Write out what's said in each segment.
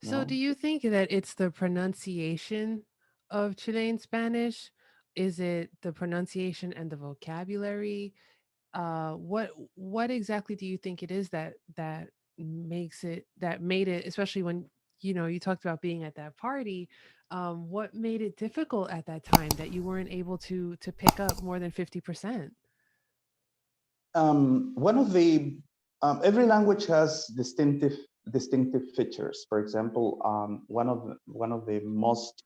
You So, do know? you think that it's the pronunciation of Chilean Spanish? Is it the pronunciation and the vocabulary? What exactly do you think it is that makes it that made it, especially when you talked about being at that party? What made it difficult at that time that you weren't able to pick up more than 50%? One of the every language has distinctive features. For example, one of the most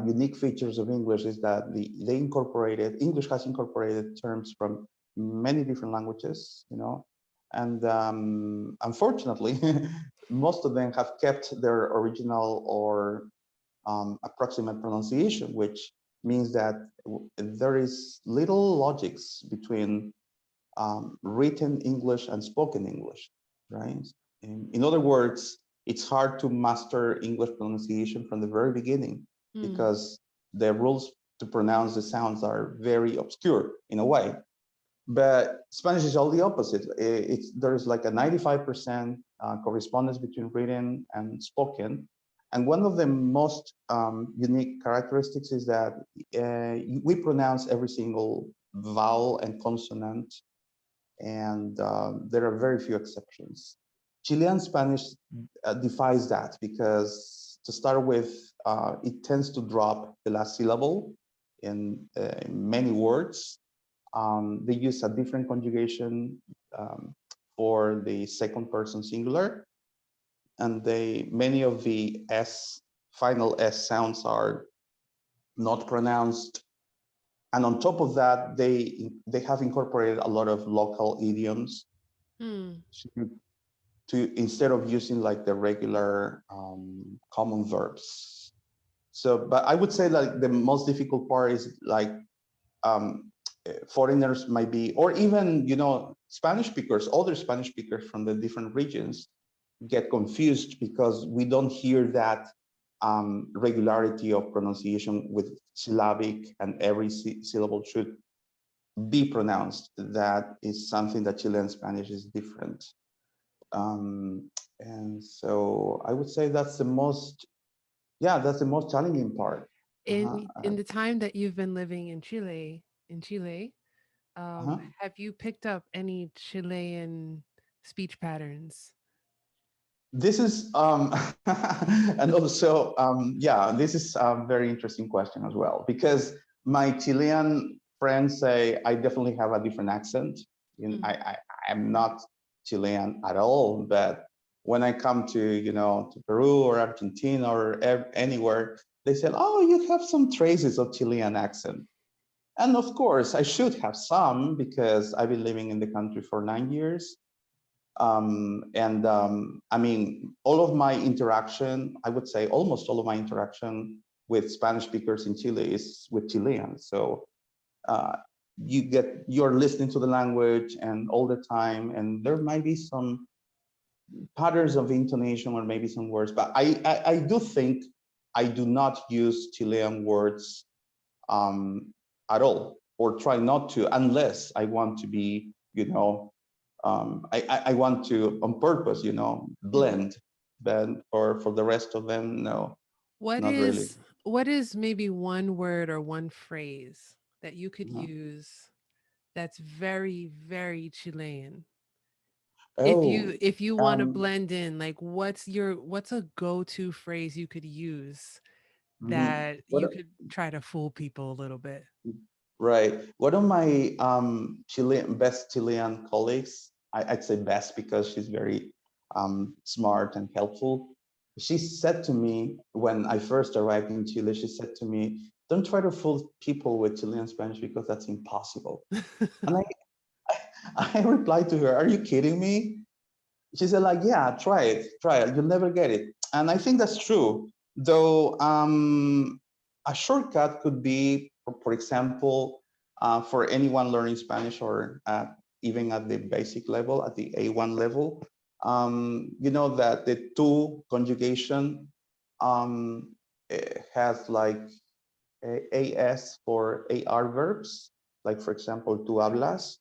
unique features of English is that they incorporated English has incorporated terms from many different languages, and unfortunately, most of them have kept their original or approximate pronunciation, which means that there is little logics between written English and spoken English, right? In other words, it's hard to master English pronunciation from the very beginning Hmm. because the rules to pronounce the sounds are very obscure in a way. But Spanish is all the opposite. There's like a 95% correspondence between written and spoken. And one of the most unique characteristics is that we pronounce every single vowel and consonant, and there are very few exceptions. Chilean Spanish defies that because, to start with, it tends to drop the last syllable in many words. They use a different conjugation for the second person singular, and many of the final S sounds are not pronounced. And on top of that, they have incorporated a lot of local idioms Hmm. to, instead of using like the regular common verbs. So, but I would say like the most difficult part is like um, foreigners might be, or even Spanish speakers, other Spanish speakers from the different regions get confused because we don't hear that regularity of pronunciation with syllabic, and every syllable should be pronounced. That is something that Chilean Spanish is different. Um, and so I would say that's the most challenging part. Uh-huh. In the time that you've been living in Chile, Uh-huh. have you picked up any Chilean speech patterns? This is and also yeah, this is a very interesting question as well, because my Chilean friends say I definitely have a different accent. Hmm. I'm not Chilean at all, but when I come to Peru or Argentina or anywhere, they said, "Oh, you have some traces of Chilean accent." And of course, I should have some because I've been living in the country for 9 years. And I mean, all of my interaction, I would say almost all of my interaction with Spanish speakers in Chile is with Chileans. So uh, you're listening to the language and all the time, and there might be some patterns of intonation or maybe some words, but I do think I do not use Chilean words at all, or try not to, unless I want to be, I want to on purpose, Hmm. blend. But for the rest of them, no, What not really. is what is maybe one word or one phrase that you could No. use that's very, very Chilean? If Oh, you want to um, blend in, like what's a go-to phrase you could use mhm. that What? you could try to fool people a little bit? Right. One of my best Chilean colleagues, I'd say best because she's very smart and helpful. She said to me when I first arrived in Chile, she said to me, "Don't try to fool people with Chilean Spanish because that's impossible." And I replied to her, "Are you kidding me?" She said, like, "Yeah, try it. You'll never get it." And I think that's true. Though a shortcut could be, for example, for anyone learning Spanish or even at the basic level, at the A1 level, you know that the to conjugation has like AS for AR verbs, like for example, tú hablas,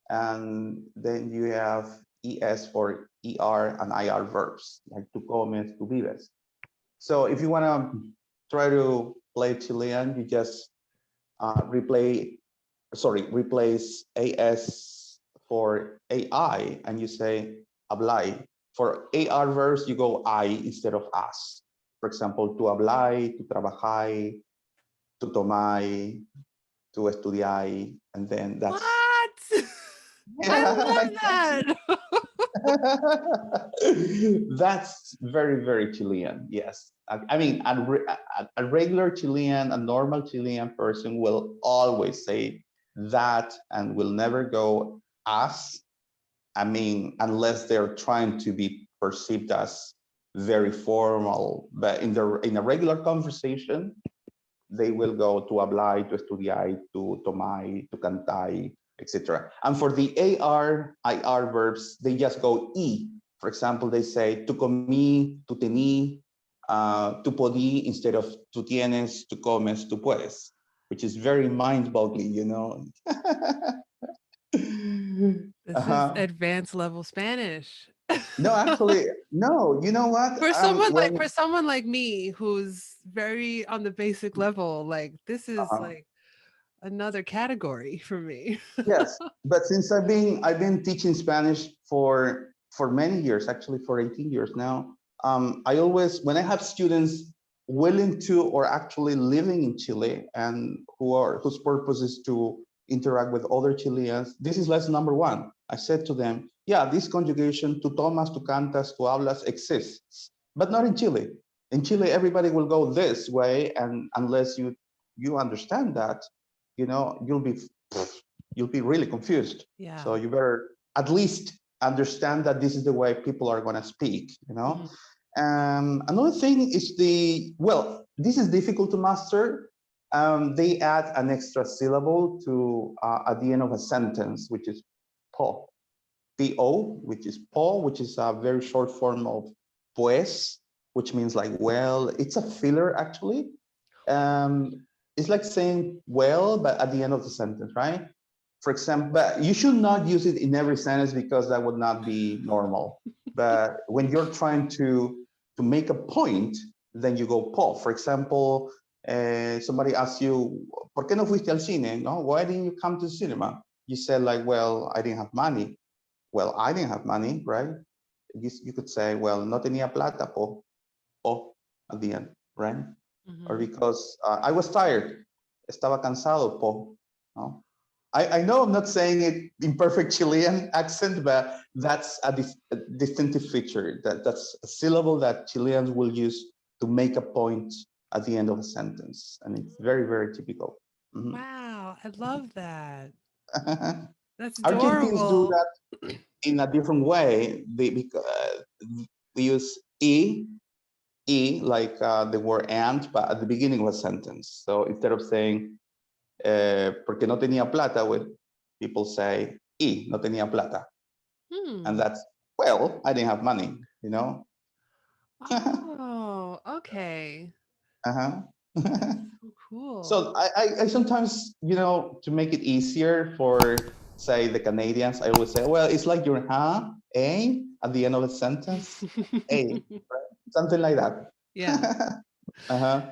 and then you have es for er and ir verbs, like tú comes, tú vives. So if you want to try to play Chilean, you just replace as for ai, and you say hablai. For ar verbs, you go I instead of as. For example, tú hablai, tú trabajai, tú tomai, tú estudiai, and then that's What? I love that. that's very, very Chilean. Yes. I mean, a regular Chilean, a normal Chilean person will always say that and will never go as. I mean, unless they're trying to be perceived as very formal. But in a regular conversation, they will go to hablar, to estudiar, to tomar, to cantar, etc. And for the AR, IR verbs, they just go E. For example, they say tu comí, tu tení, tu podí instead of tu tienes, tu comes, tu puedes, which is very mind-boggling, you know. This is Uh-huh. advanced level Spanish. No, actually, no. You know what? For someone like me who's very on the basic level, like this is Uh-huh. like another category for me. Yes, but since I've been teaching Spanish for many years, actually for 18 years now. I always, when I have students willing to or actually living in Chile and whose purpose is to interact with other Chileans, this is lesson number one. I said to them, yeah, this conjugation tu tomas, tu cantas, tu hablas exists, but not in Chile. In Chile, everybody will go this way, and unless you understand that, you know, you'll be really confused. Yeah. So you better at least understand that this is the way people are going to speak, you know. Mhm. Another thing is well, this is difficult to master. They add an extra syllable to at the end of a sentence, which is po, po, which is po, which is a very short form of pues, which means like well. It's a filler actually. Um, it's like saying well, but at the end of the sentence, right? For example, but you should not use it in every sentence because that would not be normal. But when you're trying to make a point, then you go po. For example, somebody asks you, ¿por qué no fuiste al cine? No, why didn't you come to the cinema? You said like, well, I didn't have money. Well, I didn't have money, right? You could say, well, no tenía plata, po, at the end, right? Or Mhm. because I was tired, estaba cansado, po. No? I know I'm not saying it in perfect Chilean accent, but that's a distinctive feature. That's a syllable that Chileans will use to make a point at the end of a sentence, and it's very, very typical. Mhm. Wow, I love that. That's Argentines do adorable. that in a different way. They use like the word and, but at the beginning of a sentence. So instead of saying porque no tenía plata, people say y no tenía plata, and Hmm. that's well, I didn't have money, you know. Oh, okay. Uh-huh. That's so cool. So I sometimes, you know, to make it easier for say the Canadians, I always say, well, it's like your a at the end of a sentence, a, right? Something like that. Yeah. Uh-huh.